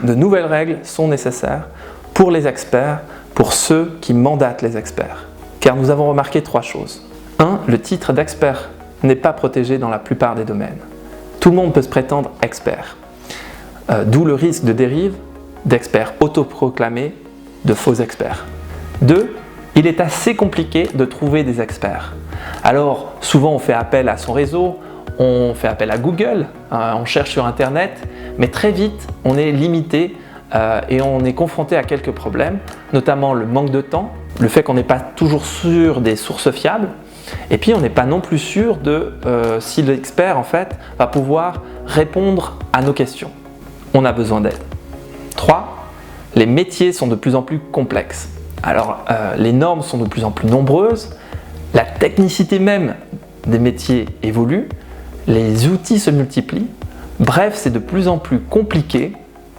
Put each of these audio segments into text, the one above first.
de nouvelles règles sont nécessaires pour les experts, pour ceux qui mandatent les experts. Car nous avons remarqué 3 choses. 1. Le titre d'expert n'est pas protégé dans la plupart des domaines. Tout le monde peut se prétendre expert. D'où le risque de dérive d'experts autoproclamés, de faux experts. 2. Il est assez compliqué de trouver des experts. Alors, souvent on fait appel à son réseau, on fait appel à Google, on cherche sur Internet, mais très vite on est limité et on est confronté à quelques problèmes, notamment le manque de temps, le fait qu'on n'est pas toujours sûr des sources fiables, et puis on n'est pas non plus sûr de si l'expert en fait va pouvoir répondre à nos questions. On a besoin d'aide. 3. Les métiers sont de plus en plus complexes. Alors, les normes sont de plus en plus nombreuses, la technicité même des métiers évolue, les outils se multiplient, bref, c'est de plus en plus compliqué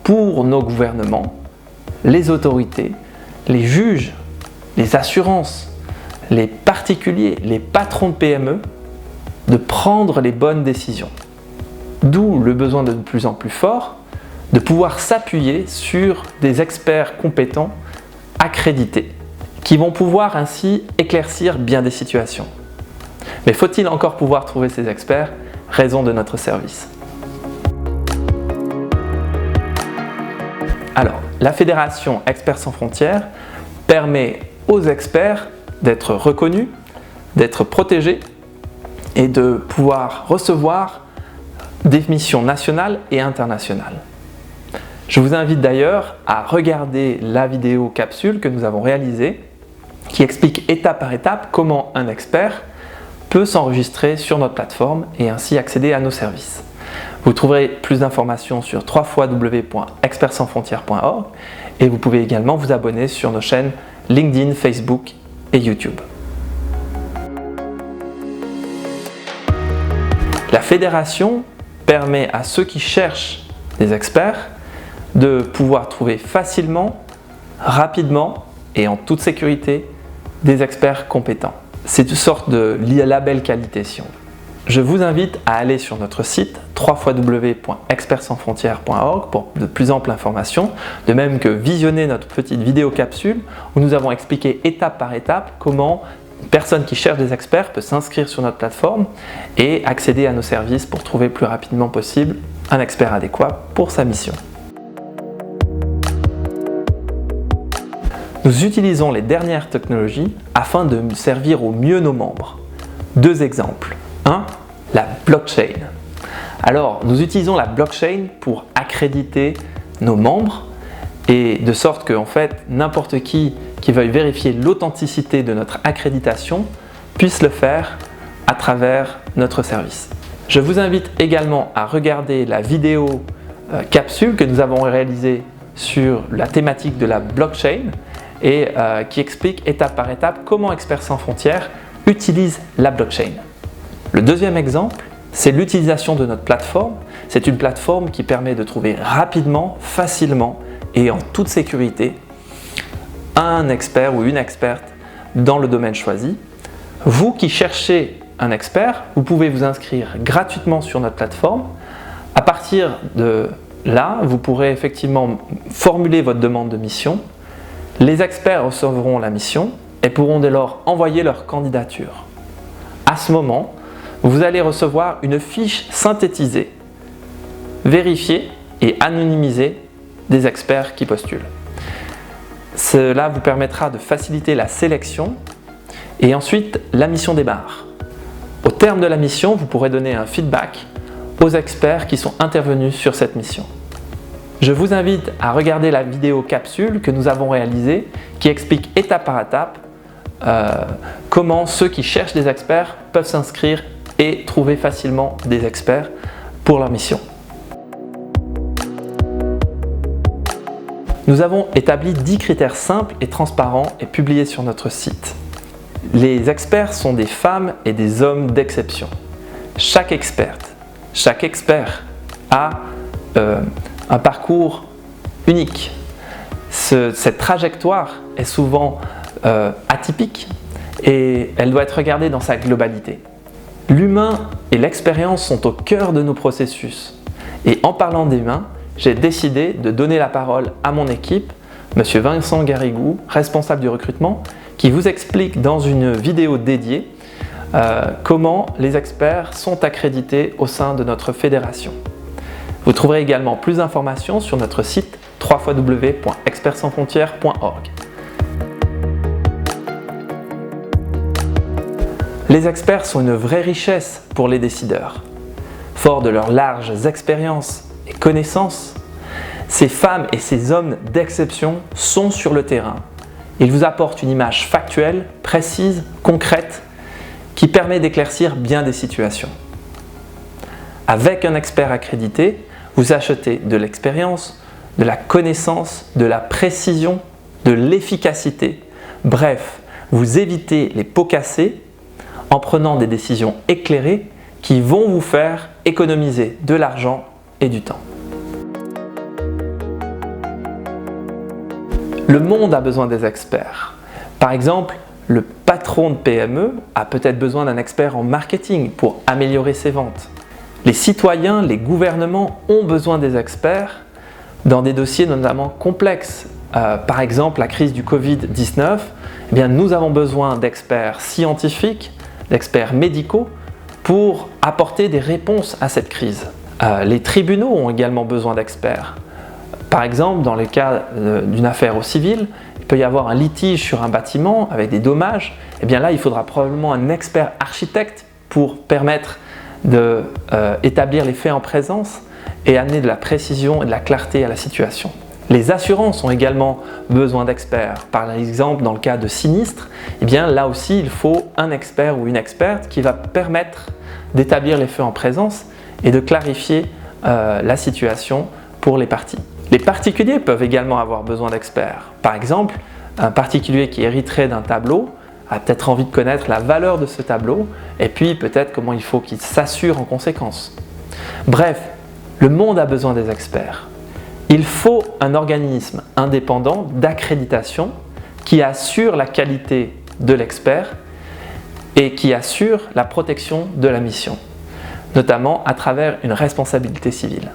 pour nos gouvernements, les autorités, les juges, les assurances, les particuliers, les patrons de PME, de prendre les bonnes décisions. D'où le besoin de plus en plus fort de pouvoir s'appuyer sur des experts compétents accrédités, qui vont pouvoir ainsi éclaircir bien des situations. Mais faut-il encore pouvoir trouver ces experts? Raison de notre service. Alors, la Fédération Experts sans frontières permet aux experts d'être reconnus, d'être protégés et de pouvoir recevoir des missions nationales et internationales. Je vous invite d'ailleurs à regarder la vidéo capsule que nous avons réalisée qui explique étape par étape comment un expert peut s'enregistrer sur notre plateforme et ainsi accéder à nos services. Vous trouverez plus d'informations sur www.expertsansfrontières.org et vous pouvez également vous abonner sur nos chaînes LinkedIn, Facebook et YouTube. La fédération permet à ceux qui cherchent des experts de pouvoir trouver facilement, rapidement et en toute sécurité des experts compétents. C'est une sorte de label qualité si on veut. Je vous invite à aller sur notre site www.expertsansfrontières.org pour de plus amples informations, de même que visionner notre petite vidéo capsule où nous avons expliqué étape par étape comment une personne qui cherche des experts peut s'inscrire sur notre plateforme et accéder à nos services pour trouver plus rapidement possible un expert adéquat pour sa mission. Nous utilisons les dernières technologies afin de servir au mieux nos membres. 2 exemples. 1. La blockchain. Alors, nous utilisons la blockchain pour accréditer nos membres et de sorte que en fait, n'importe qui veuille vérifier l'authenticité de notre accréditation puisse le faire à travers notre service. Je vous invite également à regarder la vidéo capsule que nous avons réalisée sur la thématique de la blockchain et qui explique étape par étape comment Experts sans frontières utilise la blockchain. Le deuxième exemple, c'est l'utilisation de notre plateforme. C'est une plateforme qui permet de trouver rapidement, facilement et en toute sécurité un expert ou une experte dans le domaine choisi. Vous qui cherchez un expert, vous pouvez vous inscrire gratuitement sur notre plateforme. À partir de là, vous pourrez effectivement formuler votre demande de mission. Les experts recevront la mission et pourront dès lors envoyer leur candidature. À ce moment, vous allez recevoir une fiche synthétisée, vérifiée et anonymisée des experts qui postulent. Cela vous permettra de faciliter la sélection et ensuite la mission démarre. Au terme de la mission, vous pourrez donner un feedback aux experts qui sont intervenus sur cette mission. Je vous invite à regarder la vidéo capsule que nous avons réalisée qui explique étape par étape comment ceux qui cherchent des experts peuvent s'inscrire et trouver facilement des experts pour leur mission. Nous avons établi 10 critères simples et transparents et publiés sur notre site. Les experts sont des femmes et des hommes d'exception. Chaque expert a un parcours unique. Cette trajectoire est souvent atypique et elle doit être regardée dans sa globalité. L'humain et l'expérience sont au cœur de nos processus. Et en parlant d'humain, j'ai décidé de donner la parole à mon équipe, Monsieur Vincent Garrigou, responsable du recrutement, qui vous explique dans une vidéo dédiée comment les experts sont accrédités au sein de notre fédération. Vous trouverez également plus d'informations sur notre site www.expertsansfrontières.org. Les experts sont une vraie richesse pour les décideurs. Forts de leurs larges expériences et connaissances, ces femmes et ces hommes d'exception sont sur le terrain. Ils vous apportent une image factuelle, précise, concrète, qui permet d'éclaircir bien des situations. Avec un expert accrédité, vous achetez de l'expérience, de la connaissance, de la précision, de l'efficacité. Bref, vous évitez les pots cassés en prenant des décisions éclairées qui vont vous faire économiser de l'argent et du temps. Le monde a besoin des experts. Par exemple, le patron de PME a peut-être besoin d'un expert en marketing pour améliorer ses ventes. Les citoyens, les gouvernements ont besoin des experts dans des dossiers notamment complexes. Par exemple, la crise du Covid-19, eh bien, nous avons besoin d'experts scientifiques, d'experts médicaux pour apporter des réponses à cette crise. Les tribunaux ont également besoin d'experts. Par exemple, dans le cas d'une affaire au civil, il peut y avoir un litige sur un bâtiment avec des dommages. Et bien là, il faudra probablement un expert architecte pour permettre d'établir les faits en présence et amener de la précision et de la clarté à la situation. Les assurances ont également besoin d'experts. Par exemple, dans le cas de sinistres, eh bien là aussi, il faut un expert ou une experte qui va permettre d'établir les faits en présence et de clarifier la situation pour les parties. Les particuliers peuvent également avoir besoin d'experts. Par exemple, un particulier qui hériterait d'un tableau a peut-être envie de connaître la valeur de ce tableau et puis peut-être comment il faut qu'il s'assure en conséquence. Bref, le monde a besoin des experts. Il faut un organisme indépendant d'accréditation qui assure la qualité de l'expert et qui assure la protection de la mission, notamment à travers une responsabilité civile.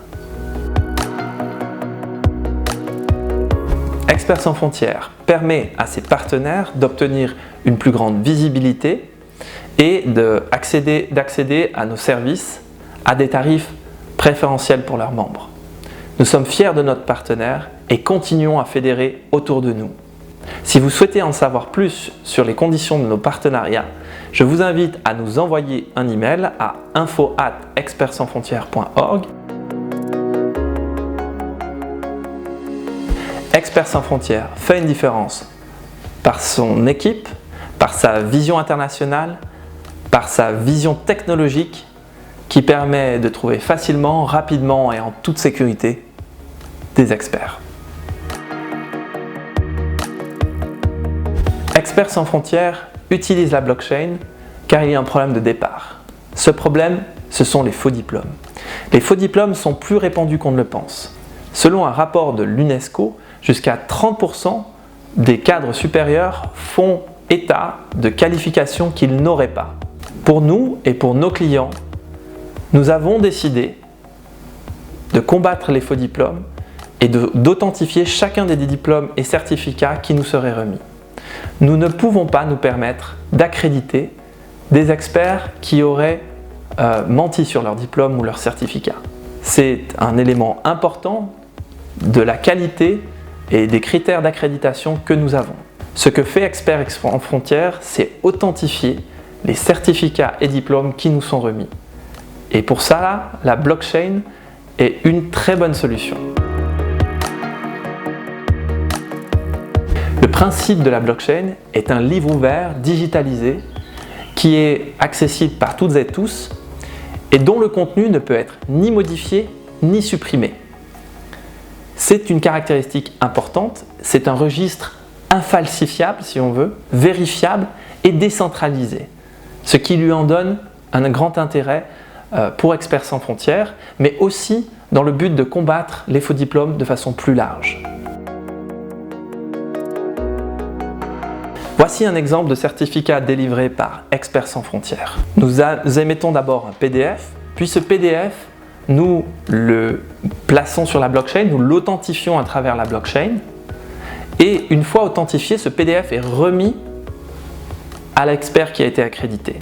Experts sans frontières permet à ses partenaires d'obtenir une plus grande visibilité et d'accéder à nos services à des tarifs préférentiels pour leurs membres. Nous sommes fiers de notre partenaire et continuons à fédérer autour de nous. Si vous souhaitez en savoir plus sur les conditions de nos partenariats, je vous invite à nous envoyer un email à info@expertsansfrontières.org. Experts sans frontières fait une différence par son équipe, par sa vision internationale, par sa vision technologique qui permet de trouver facilement, rapidement et en toute sécurité des experts. Experts sans frontières utilise la blockchain car il y a un problème de départ. Ce problème, ce sont les faux diplômes. Les faux diplômes sont plus répandus qu'on ne le pense. Selon un rapport de l'UNESCO, jusqu'à 30% des cadres supérieurs font état de qualifications qu'ils n'auraient pas. Pour nous et pour nos clients, nous avons décidé de combattre les faux diplômes et d'authentifier chacun des diplômes et certificats qui nous seraient remis. Nous ne pouvons pas nous permettre d'accréditer des experts qui auraient menti sur leur diplôme ou leur certificat. C'est un élément important de la qualité et des critères d'accréditation que nous avons. Ce que fait Experts sans frontières, c'est authentifier les certificats et diplômes qui nous sont remis. Et pour ça, la blockchain est une très bonne solution. Le principe de la blockchain est un livre ouvert, digitalisé, qui est accessible par toutes et tous et dont le contenu ne peut être ni modifié ni supprimé. C'est une caractéristique importante, c'est un registre infalsifiable si on veut, vérifiable et décentralisé, ce qui lui en donne un grand intérêt pour Experts sans frontières, mais aussi dans le but de combattre les faux diplômes de façon plus large. Voici un exemple de certificat délivré par Experts sans frontières. Nous émettons d'abord un PDF, puis ce PDF nous le plaçons sur la blockchain, nous l'authentifions à travers la blockchain, et une fois authentifié, ce PDF est remis à l'expert qui a été accrédité.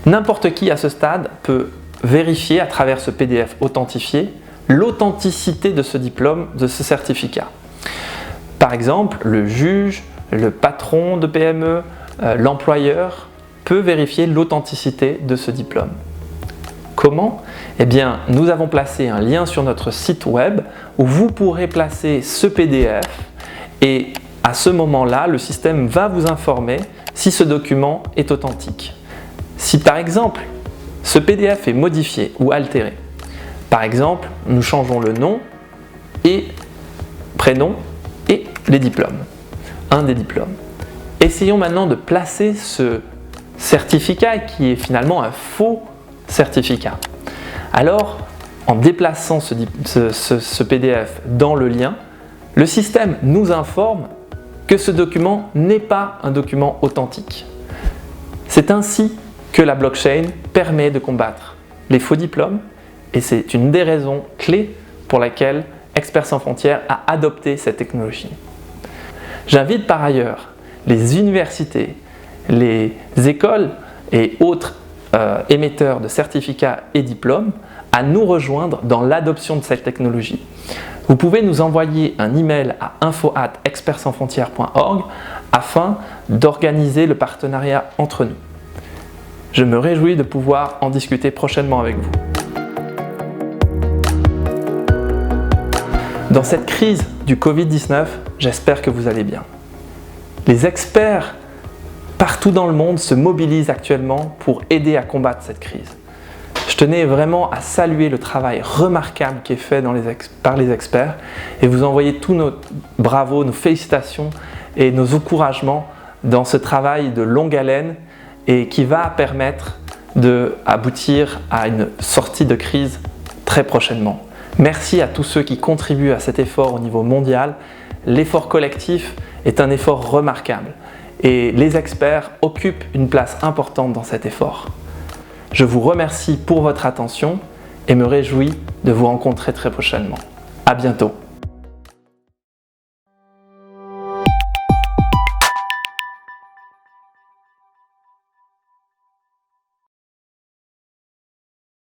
N'importe qui à ce stade peut vérifier à travers ce PDF authentifié l'authenticité de ce diplôme, de ce certificat. Par exemple, le juge, le patron de PME, l'employeur peut vérifier l'authenticité de ce diplôme. Comment? Eh bien, nous avons placé un lien sur notre site web où vous pourrez placer ce PDF et à ce moment-là, le système va vous informer si ce document est authentique. Si par exemple, ce PDF est modifié ou altéré, par exemple, nous changeons le nom et prénom et les diplômes, un des diplômes. Essayons maintenant de placer ce certificat qui est finalement un faux certificat. Alors, en déplaçant ce PDF dans le lien, le système nous informe que ce document n'est pas un document authentique. C'est ainsi que la blockchain permet de combattre les faux diplômes et c'est une des raisons clés pour laquelle Experts sans frontières a adopté cette technologie. J'invite par ailleurs les universités, les écoles et autres émetteurs de certificats et diplômes à nous rejoindre dans l'adoption de cette technologie. Vous pouvez nous envoyer un email à info@expertsansfrontières.org afin d'organiser le partenariat entre nous. Je me réjouis de pouvoir en discuter prochainement avec vous. Dans cette crise du Covid-19, j'espère que vous allez bien. Les experts partout dans le monde se mobilisent actuellement pour aider à combattre cette crise. Je tenais vraiment à saluer le travail remarquable qui est fait par les experts et vous envoyer tous nos bravos, nos félicitations et nos encouragements dans ce travail de longue haleine et qui va permettre d'aboutir à une sortie de crise très prochainement. Merci à tous ceux qui contribuent à cet effort au niveau mondial. L'effort collectif est un effort remarquable et les experts occupent une place importante dans cet effort. Je vous remercie pour votre attention et me réjouis de vous rencontrer très prochainement. À bientôt.